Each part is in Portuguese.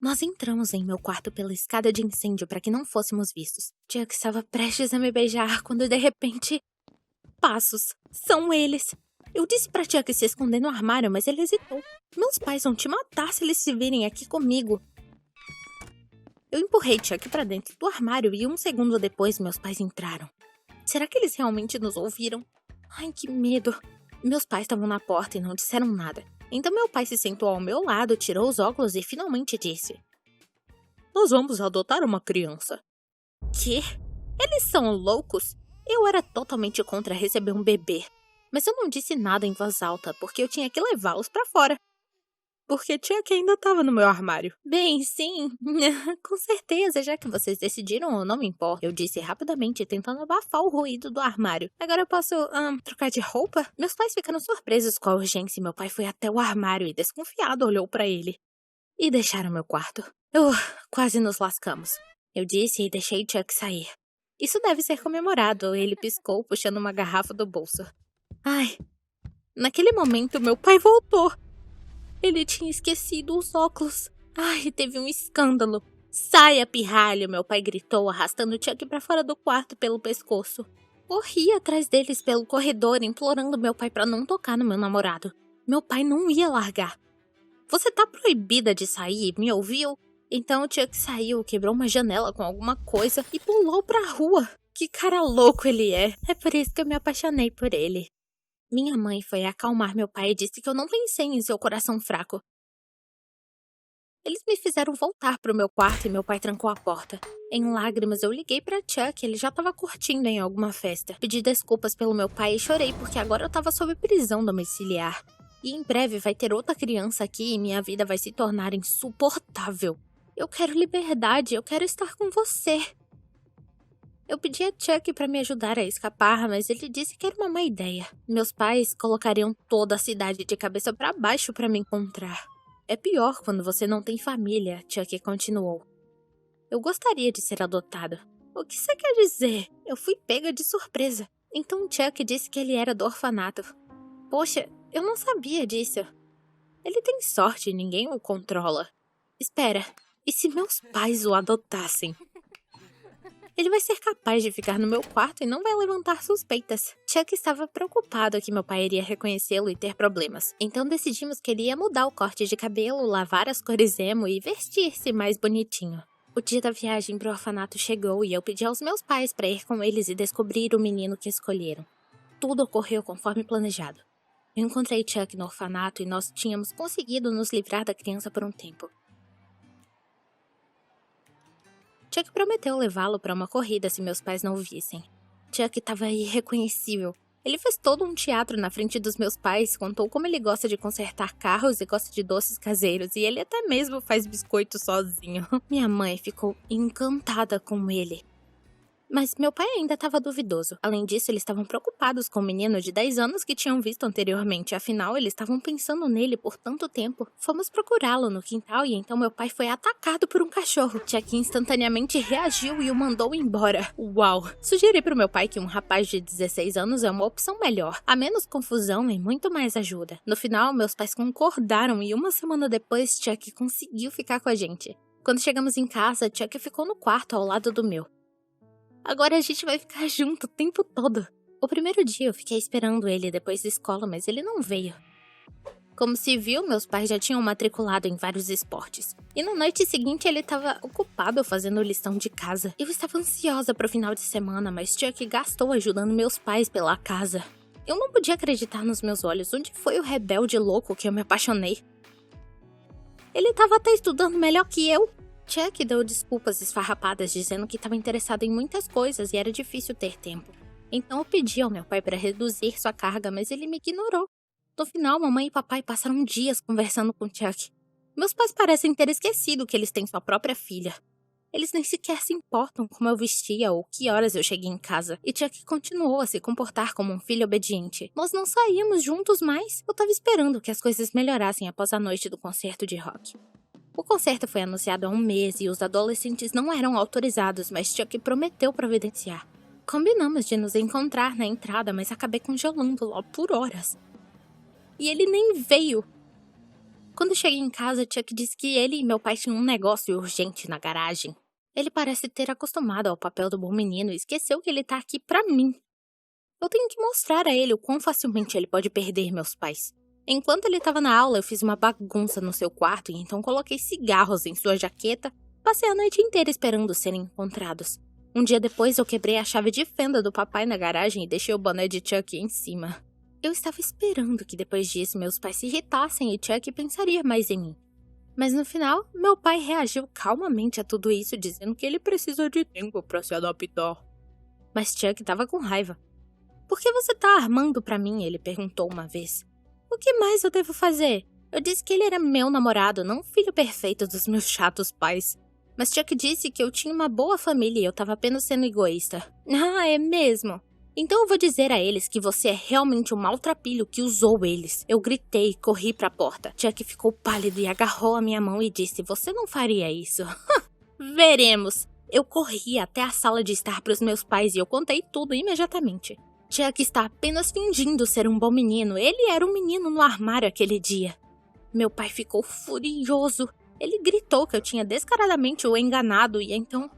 Nós entramos em meu quarto pela escada de incêndio para que não fôssemos vistos. Chuck estava prestes a me beijar quando, de repente, passos. São eles. Eu disse pra Chuck se esconder no armário, mas ele hesitou. Meus pais vão te matar se eles se virem aqui comigo. Eu empurrei Chuck pra dentro do armário e 1 segundo depois meus pais entraram. Será que eles realmente nos ouviram? Ai, que medo. Meus pais estavam na porta e não disseram nada. Então meu pai se sentou ao meu lado, tirou os óculos e finalmente disse: "Nós vamos adotar uma criança." Quê? Eles são loucos? Eu era totalmente contra receber um bebê. Mas eu não disse nada em voz alta, porque eu tinha que levá-los pra fora. Porque Chuck ainda estava no meu armário. Bem, sim, com certeza, já que vocês decidiram, eu não me importo. Eu disse rapidamente, tentando abafar o ruído do armário. Agora eu posso, trocar de roupa? Meus pais ficaram surpresos com a urgência e meu pai foi até o armário e, desconfiado, olhou pra ele. E deixaram meu quarto. Quase nos lascamos. Eu disse e deixei Chuck sair. Isso deve ser comemorado, ele piscou, puxando uma garrafa do bolso. Ai, naquele momento meu pai voltou. Ele tinha esquecido os óculos. Ai, teve um escândalo. Saia, pirralho, meu pai gritou, arrastando Chuck pra fora do quarto pelo pescoço. Corri atrás deles pelo corredor, implorando meu pai pra não tocar no meu namorado. Meu pai não ia largar. Você tá proibida de sair, me ouviu? Então o Chuck saiu, quebrou uma janela com alguma coisa e pulou pra rua. Que cara louco ele é. É por isso que eu me apaixonei por ele. Minha mãe foi acalmar meu pai e disse que eu não pensei em seu coração fraco. Eles me fizeram voltar pro meu quarto e meu pai trancou a porta. Em lágrimas, eu liguei pra Chuck, ele já tava curtindo em alguma festa. Pedi desculpas pelo meu pai e chorei porque agora eu tava sob prisão domiciliar. E em breve vai ter outra criança aqui e minha vida vai se tornar insuportável. Eu quero liberdade, eu quero estar com você. Eu pedi a Chuck pra me ajudar a escapar, mas ele disse que era uma má ideia. Meus pais colocariam toda a cidade de cabeça pra baixo pra me encontrar. É pior quando você não tem família, Chuck continuou. Eu gostaria de ser adotado. O que você quer dizer? Eu fui pega de surpresa. Então Chuck disse que ele era do orfanato. Poxa, eu não sabia disso. Ele tem sorte, ninguém o controla. Espera, e se meus pais o adotassem? Ele vai ser capaz de ficar no meu quarto e não vai levantar suspeitas. Chuck estava preocupado que meu pai iria reconhecê-lo e ter problemas. Então decidimos que ele ia mudar o corte de cabelo, lavar as cores emo e vestir-se mais bonitinho. O dia da viagem pro orfanato chegou e eu pedi aos meus pais para ir com eles e descobrir o menino que escolheram. Tudo ocorreu conforme planejado. Eu encontrei Chuck no orfanato e nós tínhamos conseguido nos livrar da criança por um tempo. Chuck prometeu levá-lo para uma corrida se meus pais não o vissem. Chuck estava irreconhecível. Ele fez todo um teatro na frente dos meus pais, contou como ele gosta de consertar carros e gosta de doces caseiros, e ele até mesmo faz biscoito sozinho. Minha mãe ficou encantada com ele. Mas meu pai ainda estava duvidoso. Além disso, eles estavam preocupados com o menino de 10 anos que tinham visto anteriormente. Afinal, eles estavam pensando nele por tanto tempo. Fomos procurá-lo no quintal e então meu pai foi atacado por um cachorro. Chuck instantaneamente reagiu e o mandou embora. Uau! Sugeri pro meu pai que um rapaz de 16 anos é uma opção melhor. Há menos confusão e muito mais ajuda. No final, meus pais concordaram e 1 semana depois, Chuck conseguiu ficar com a gente. Quando chegamos em casa, Chuck ficou no quarto ao lado do meu. Agora a gente vai ficar junto o tempo todo. O primeiro dia eu fiquei esperando ele depois da escola, mas ele não veio. Como se viu, meus pais já tinham matriculado em vários esportes. E na noite seguinte ele estava ocupado fazendo lição de casa. Eu estava ansiosa pro final de semana, mas Chuck gastou ajudando meus pais pela casa. Eu não podia acreditar nos meus olhos. Onde foi o rebelde louco que eu me apaixonei? Ele estava até estudando melhor que eu. Chuck deu desculpas esfarrapadas dizendo que estava interessado em muitas coisas e era difícil ter tempo. Então eu pedi ao meu pai para reduzir sua carga, mas ele me ignorou. No final, mamãe e papai passaram dias conversando com Chuck. Meus pais parecem ter esquecido que eles têm sua própria filha. Eles nem sequer se importam como eu vestia ou que horas eu cheguei em casa. E Chuck continuou a se comportar como um filho obediente. Nós não saímos juntos mais. Eu estava esperando que as coisas melhorassem após a noite do concerto de rock. O concerto foi anunciado há 1 mês e os adolescentes não eram autorizados, mas Chuck prometeu providenciar. Combinamos de nos encontrar na entrada, mas acabei congelando lá por horas. E ele nem veio. Quando cheguei em casa, Chuck disse que ele e meu pai tinham um negócio urgente na garagem. Ele parece ter acostumado ao papel do bom menino e esqueceu que ele tá aqui pra mim. Eu tenho que mostrar a ele o quão facilmente ele pode perder meus pais. Enquanto ele estava na aula, eu fiz uma bagunça no seu quarto e então coloquei cigarros em sua jaqueta. Passei a noite inteira esperando serem encontrados. Um dia depois, eu quebrei a chave de fenda do papai na garagem e deixei o boné de Chuck em cima. Eu estava esperando que depois disso meus pais se irritassem e Chuck pensaria mais em mim. Mas no final, meu pai reagiu calmamente a tudo isso, dizendo que ele precisa de tempo para se adaptar. Mas Chuck estava com raiva. "Por que você tá armando pra mim?" ele perguntou uma vez. "O que mais eu devo fazer?" Eu disse que ele era meu namorado, não o filho perfeito dos meus chatos pais. Mas Chuck disse que eu tinha uma boa família e eu tava apenas sendo egoísta. "Ah, é mesmo? Então eu vou dizer a eles que você é realmente um maltrapilho que usou eles." Eu gritei e corri pra porta. Chuck ficou pálido e agarrou a minha mão e disse: "Você não faria isso." "Veremos." Eu corri até a sala de estar pros meus pais e eu contei tudo imediatamente. Chuck está apenas fingindo ser um bom menino. Ele era um menino no armário aquele dia. Meu pai ficou furioso. Ele gritou que eu tinha descaradamente o enganado e então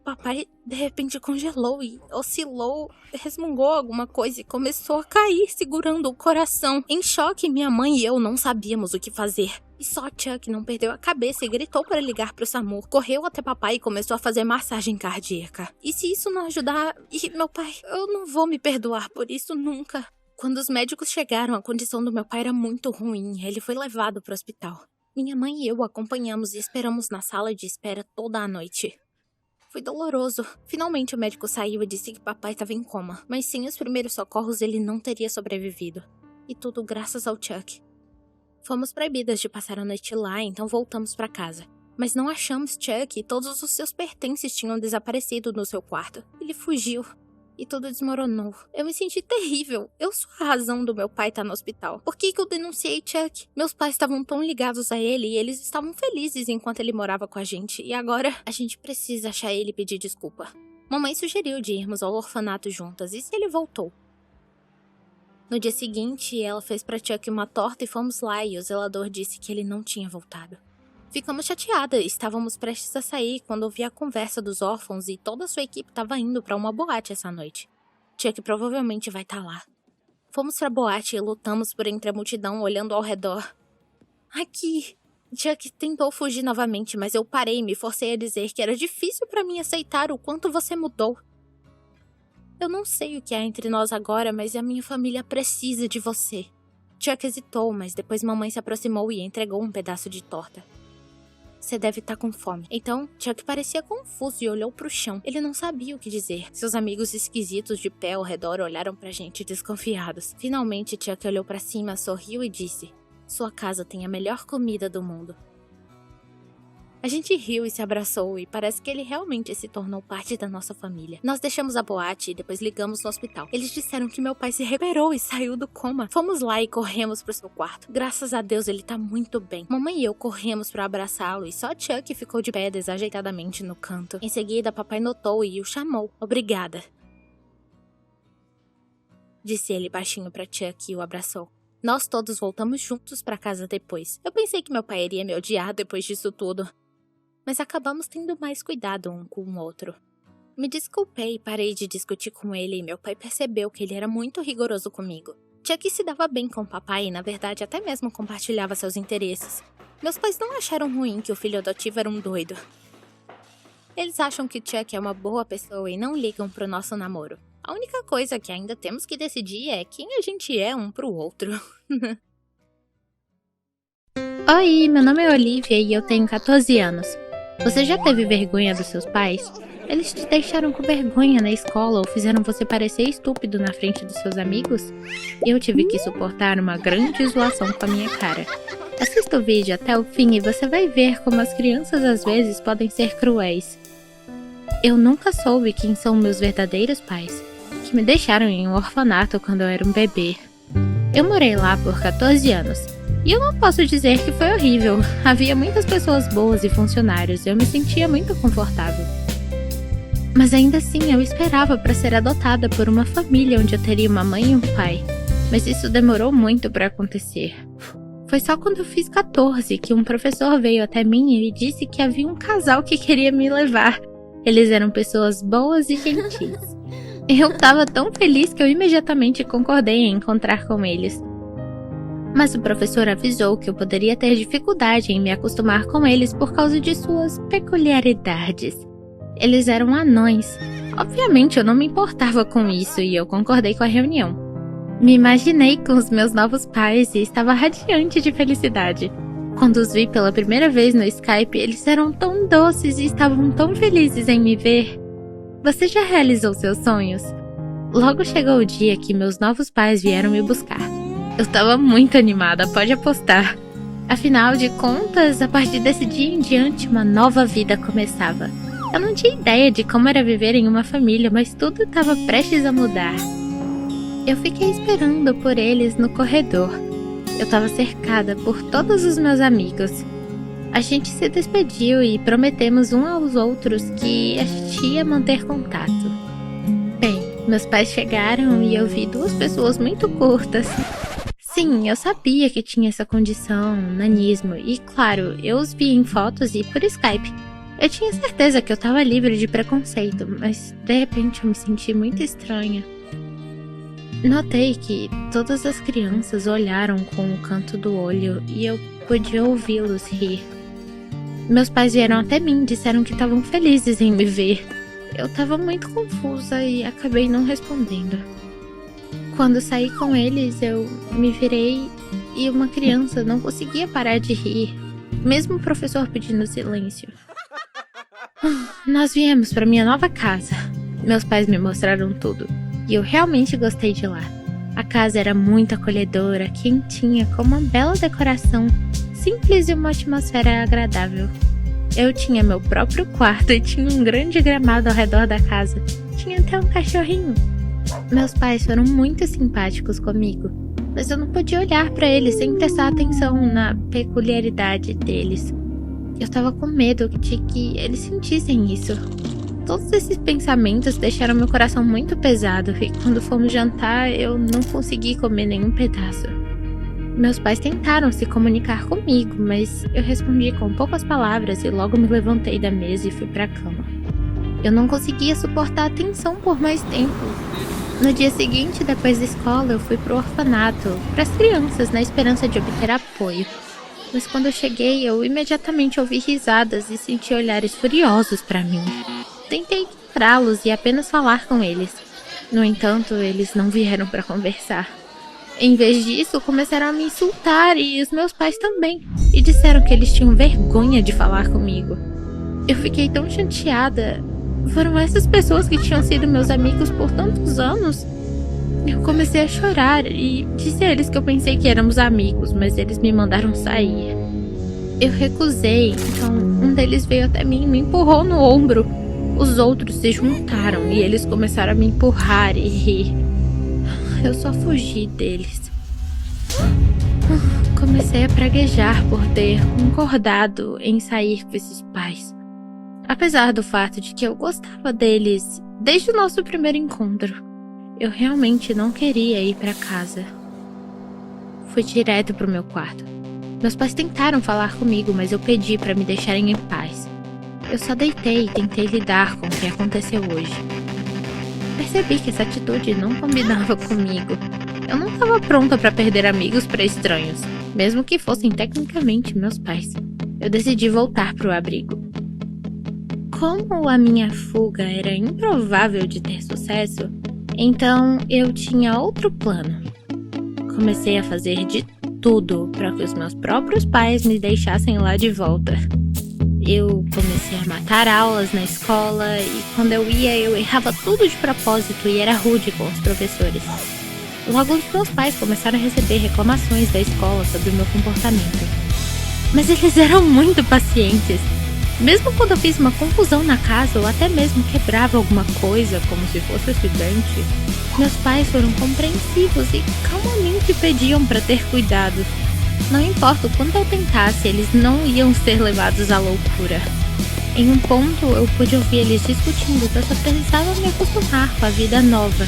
papai de repente congelou e oscilou, resmungou alguma coisa e começou a cair segurando o coração. Em choque, minha mãe e eu não sabíamos o que fazer. E só Chuck não perdeu a cabeça e gritou para ligar pro SAMU. Correu até papai e começou a fazer massagem cardíaca. E se isso não ajudar... E meu pai, eu não vou me perdoar por isso nunca. Quando os médicos chegaram, a condição do meu pai era muito ruim. Ele foi levado pro hospital. Minha mãe e eu o acompanhamos e esperamos na sala de espera toda a noite. Foi doloroso. Finalmente o médico saiu e disse que papai estava em coma. Mas sem os primeiros socorros ele não teria sobrevivido. E tudo graças ao Chuck. Fomos proibidas de passar a noite lá, então voltamos para casa. Mas não achamos Chuck e todos os seus pertences tinham desaparecido no seu quarto. Ele fugiu. E tudo desmoronou. Eu me senti terrível. Eu sou a razão do meu pai estar no hospital. Por que eu denunciei Chuck? Meus pais estavam tão ligados a ele e eles estavam felizes enquanto ele morava com a gente. E agora, a gente precisa achar ele e pedir desculpa. Mamãe sugeriu de irmos ao orfanato juntas. E se ele voltou? No dia seguinte, ela fez pra Chuck uma torta e fomos lá e o zelador disse que ele não tinha voltado. Ficamos chateadas, estávamos prestes a sair quando ouvi a conversa dos órfãos e toda a sua equipe estava indo para uma boate essa noite. Chuck provavelmente vai estar lá. Fomos pra boate e lutamos por entre a multidão olhando ao redor. Aqui! Chuck tentou fugir novamente, mas eu parei e me forcei a dizer que era difícil para mim aceitar o quanto você mudou. Eu não sei o que há entre nós agora, mas a minha família precisa de você. Chuck hesitou, mas depois mamãe se aproximou e entregou um pedaço de torta. Você deve estar com fome. Então, Chuck parecia confuso e olhou pro chão. Ele não sabia o que dizer. Seus amigos esquisitos de pé ao redor olharam pra gente desconfiados. Finalmente, Chuck olhou pra cima, sorriu e disse: "Sua casa tem a melhor comida do mundo." A gente riu e se abraçou e parece que ele realmente se tornou parte da nossa família. Nós deixamos a boate e depois ligamos no hospital. Eles disseram que meu pai se recuperou e saiu do coma. Fomos lá e corremos pro seu quarto. Graças a Deus ele tá muito bem. Mamãe e eu corremos pra abraçá-lo e só Chuck ficou de pé desajeitadamente no canto. Em seguida, papai notou e o chamou. "Obrigada", disse ele baixinho pra Chuck e o abraçou. Nós todos voltamos juntos pra casa depois. Eu pensei que meu pai iria me odiar depois disso tudo. Mas acabamos tendo mais cuidado um com o outro. Me desculpei e parei de discutir com ele e meu pai percebeu que ele era muito rigoroso comigo. Chuck se dava bem com o papai e, na verdade, até mesmo compartilhava seus interesses. Meus pais não acharam ruim que o filho adotivo era um doido. Eles acham que Chuck é uma boa pessoa e não ligam pro nosso namoro. A única coisa que ainda temos que decidir é quem a gente é um pro outro. Oi, meu nome é Olivia e eu tenho 14 anos. Você já teve vergonha dos seus pais? Eles te deixaram com vergonha na escola ou fizeram você parecer estúpido na frente dos seus amigos? Eu tive que suportar uma grande zoação com a minha cara. Assista o vídeo até o fim e você vai ver como as crianças às vezes podem ser cruéis. Eu nunca soube quem são meus verdadeiros pais, que me deixaram em um orfanato quando eu era um bebê. Eu morei lá por 14 anos. E eu não posso dizer que foi horrível. Havia muitas pessoas boas e funcionários e eu me sentia muito confortável. Mas ainda assim eu esperava para ser adotada por uma família onde eu teria uma mãe e um pai. Mas isso demorou muito para acontecer. Foi só quando eu fiz 14 que um professor veio até mim e disse que havia um casal que queria me levar. Eles eram pessoas boas e gentis. Eu tava tão feliz que eu imediatamente concordei em encontrar com eles. Mas o professor avisou que eu poderia ter dificuldade em me acostumar com eles por causa de suas peculiaridades. Eles eram anões. Obviamente eu não me importava com isso e eu concordei com a reunião. Me imaginei com os meus novos pais e estava radiante de felicidade. Quando os vi pela primeira vez no Skype, eles eram tão doces e estavam tão felizes em me ver. Você já realizou seus sonhos? Logo chegou o dia que meus novos pais vieram me buscar. Eu estava muito animada, pode apostar. Afinal de contas, a partir desse dia em diante, uma nova vida começava. Eu não tinha ideia de como era viver em uma família, mas tudo estava prestes a mudar. Eu fiquei esperando por eles no corredor. Eu estava cercada por todos os meus amigos. A gente se despediu e prometemos uns aos outros que a gente ia manter contato. Bem, meus pais chegaram e eu vi duas pessoas muito curtas. Sim, eu sabia que tinha essa condição, nanismo, e claro, eu os vi em fotos e por Skype. Eu tinha certeza que eu estava livre de preconceito, mas de repente eu me senti muito estranha. Notei que todas as crianças olharam com o canto do olho e eu podia ouvi-los rir. Meus pais vieram até mim e disseram que estavam felizes em me ver. Eu estava muito confusa e acabei não respondendo. Quando saí com eles, eu me virei e uma criança não conseguia parar de rir, mesmo o professor pedindo silêncio. Nós viemos para minha nova casa. Meus pais me mostraram tudo e eu realmente gostei de lá. A casa era muito acolhedora, quentinha, com uma bela decoração, simples e uma atmosfera agradável. Eu tinha meu próprio quarto e tinha um grande gramado ao redor da casa. Tinha até um cachorrinho. Meus pais foram muito simpáticos comigo, mas eu não podia olhar para eles sem prestar atenção na peculiaridade deles. Eu estava com medo de que eles sentissem isso. Todos esses pensamentos deixaram meu coração muito pesado e quando fomos jantar eu não consegui comer nenhum pedaço. Meus pais tentaram se comunicar comigo, mas eu respondi com poucas palavras e logo me levantei da mesa e fui para a cama. Eu não conseguia suportar a tensão por mais tempo. No dia seguinte, depois da escola, eu fui pro orfanato, para as crianças, na esperança de obter apoio. Mas quando eu cheguei, eu imediatamente ouvi risadas e senti olhares furiosos para mim. Tentei ignorá-los e apenas falar com eles. No entanto, eles não vieram para conversar. Em vez disso, começaram a me insultar e os meus pais também, e disseram que eles tinham vergonha de falar comigo. Eu fiquei tão chateada. Foram essas pessoas que tinham sido meus amigos por tantos anos? Eu comecei a chorar e disse a eles que eu pensei que éramos amigos, mas eles me mandaram sair. Eu recusei, então um deles veio até mim e me empurrou no ombro. Os outros se juntaram e eles começaram a me empurrar e rir. Eu só fugi deles. Comecei a praguejar por ter concordado em sair com esses pais. Apesar do fato de que eu gostava deles desde o nosso primeiro encontro, eu realmente não queria ir para casa. Fui direto pro meu quarto. Meus pais tentaram falar comigo, mas eu pedi para me deixarem em paz. Eu só deitei e tentei lidar com o que aconteceu hoje. Percebi que essa atitude não combinava comigo. Eu não estava pronta para perder amigos para estranhos, mesmo que fossem tecnicamente meus pais. Eu decidi voltar pro abrigo. Como a minha fuga era improvável de ter sucesso, então eu tinha outro plano. Comecei a fazer de tudo para que os meus próprios pais me deixassem lá de volta. Eu comecei a matar aulas na escola e quando eu ia eu errava tudo de propósito e era rude com os professores. Logo os meus pais começaram a receber reclamações da escola sobre o meu comportamento. Mas eles eram muito pacientes. Mesmo quando eu fiz uma confusão na casa ou até mesmo quebrava alguma coisa como se fosse acidente, meus pais foram compreensivos e calmamente pediam para ter cuidado. Não importa o quanto eu tentasse, eles não iam ser levados à loucura. Em um ponto, eu pude ouvir eles discutindo que eu só precisava me acostumar com a vida nova.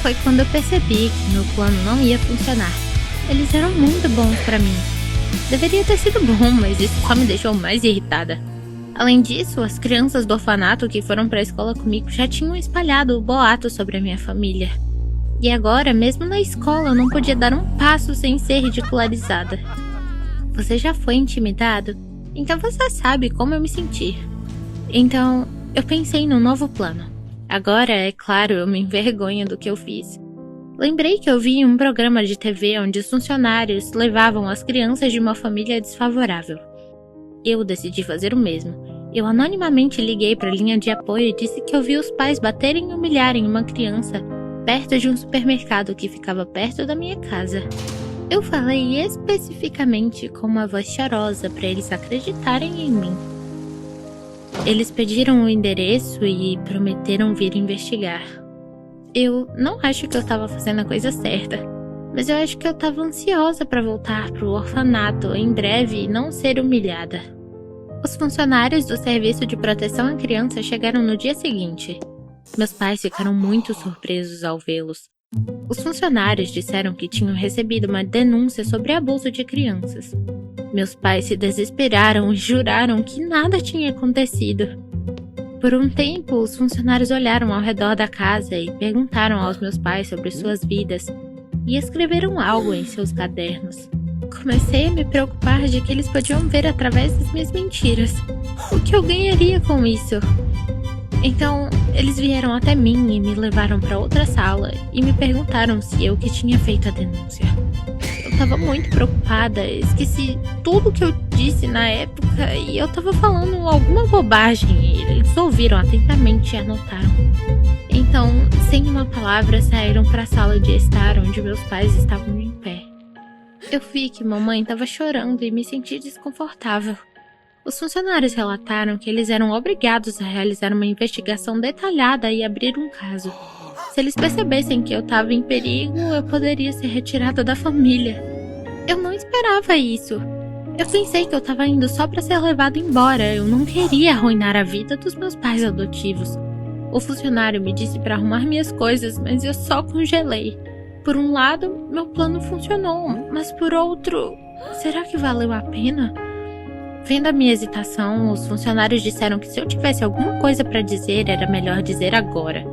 Foi quando eu percebi que meu plano não ia funcionar. Eles eram muito bons pra mim. Deveria ter sido bom, mas isso só me deixou mais irritada. Além disso, as crianças do orfanato que foram pra escola comigo já tinham espalhado o boato sobre a minha família. E agora, mesmo na escola, eu não podia dar um passo sem ser ridicularizada. Você já foi intimidado? Então você sabe como eu me senti. Então, eu pensei num novo plano. Agora, é claro, eu me envergonho do que eu fiz. Lembrei que eu vi em um programa de TV onde os funcionários levavam as crianças de uma família desfavorável. Eu decidi fazer o mesmo. Eu anonimamente liguei para a linha de apoio e disse que eu vi os pais baterem e humilharem uma criança perto de um supermercado que ficava perto da minha casa. Eu falei especificamente com uma voz chorosa para eles acreditarem em mim. Eles pediram o endereço e prometeram vir investigar. Eu não acho que eu estava fazendo a coisa certa, mas eu acho que eu estava ansiosa para voltar para o orfanato em breve e não ser humilhada. Os funcionários do Serviço de Proteção à Criança chegaram no dia seguinte. Meus pais ficaram muito surpresos ao vê-los. Os funcionários disseram que tinham recebido uma denúncia sobre abuso de crianças. Meus pais se desesperaram e juraram que nada tinha acontecido. Por um tempo, os funcionários olharam ao redor da casa e perguntaram aos meus pais sobre suas vidas e escreveram algo em seus cadernos. Comecei a me preocupar de que eles podiam ver através das minhas mentiras. O que eu ganharia com isso? Então, eles vieram até mim e me levaram para outra sala e me perguntaram se eu que tinha feito a denúncia. Eu estava muito preocupada, esqueci tudo que eu disse na época e eu estava falando alguma bobagem e eles ouviram atentamente e anotaram. Então, sem uma palavra, saíram para a sala de estar onde meus pais estavam em pé. Eu vi que mamãe estava chorando e me senti desconfortável. Os funcionários relataram que eles eram obrigados a realizar uma investigação detalhada e abrir um caso. Se eles percebessem que eu estava em perigo, eu poderia ser retirada da família. Eu não esperava isso. Eu pensei que eu estava indo só para ser levado embora. Eu não queria arruinar a vida dos meus pais adotivos. O funcionário me disse para arrumar minhas coisas, mas eu só congelei. Por um lado, meu plano funcionou, mas por outro, será que valeu a pena? Vendo a minha hesitação, os funcionários disseram que se eu tivesse alguma coisa para dizer, era melhor dizer agora.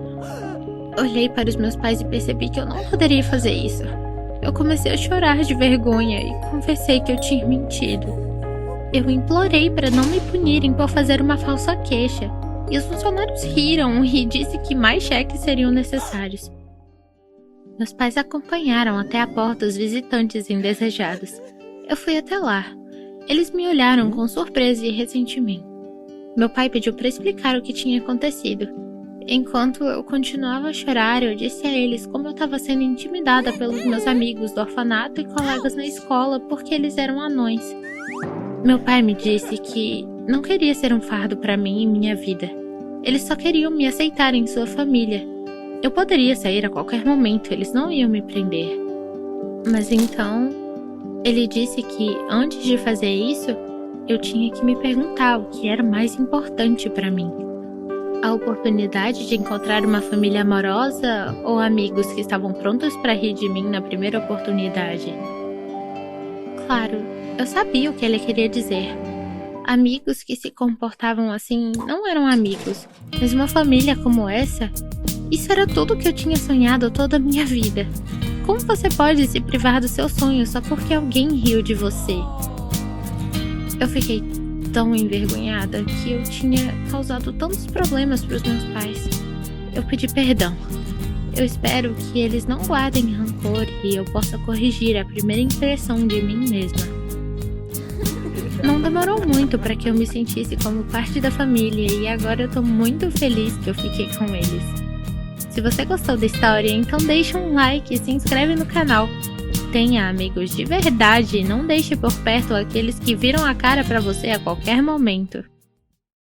Olhei para os meus pais e percebi que eu não poderia fazer isso. Eu comecei a chorar de vergonha e confessei que eu tinha mentido. Eu implorei para não me punirem por fazer uma falsa queixa, e os funcionários riram e disse que mais cheques seriam necessários. Meus pais acompanharam até a porta os visitantes indesejados. Eu fui até lá. Eles me olharam com surpresa e ressentimento. Meu pai pediu para explicar o que tinha acontecido. Enquanto eu continuava a chorar, eu disse a eles como eu estava sendo intimidada pelos meus amigos do orfanato e colegas na escola porque eles eram anões. Meu pai me disse que não queria ser um fardo para mim e minha vida. Eles só queriam me aceitar em sua família. Eu poderia sair a qualquer momento, eles não iam me prender. Mas então, ele disse que antes de fazer isso, eu tinha que me perguntar o que era mais importante para mim. A oportunidade de encontrar uma família amorosa ou amigos que estavam prontos para rir de mim na primeira oportunidade? Claro, eu sabia o que ele queria dizer. Amigos que se comportavam assim não eram amigos, mas uma família como essa, isso era tudo que eu tinha sonhado toda a minha vida. Como você pode se privar do seu sonho só porque alguém riu de você? Eu fiquei tão envergonhada que eu tinha causado tantos problemas para os meus pais. Eu pedi perdão. Eu espero que eles não guardem rancor e eu possa corrigir a primeira impressão de mim mesma. Não demorou muito para que eu me sentisse como parte da família e agora eu tô muito feliz que eu fiquei com eles. Se você gostou da história, então deixa um like e se inscreve no canal. Tenha amigos de verdade e não deixe por perto aqueles que viram a cara pra você a qualquer momento.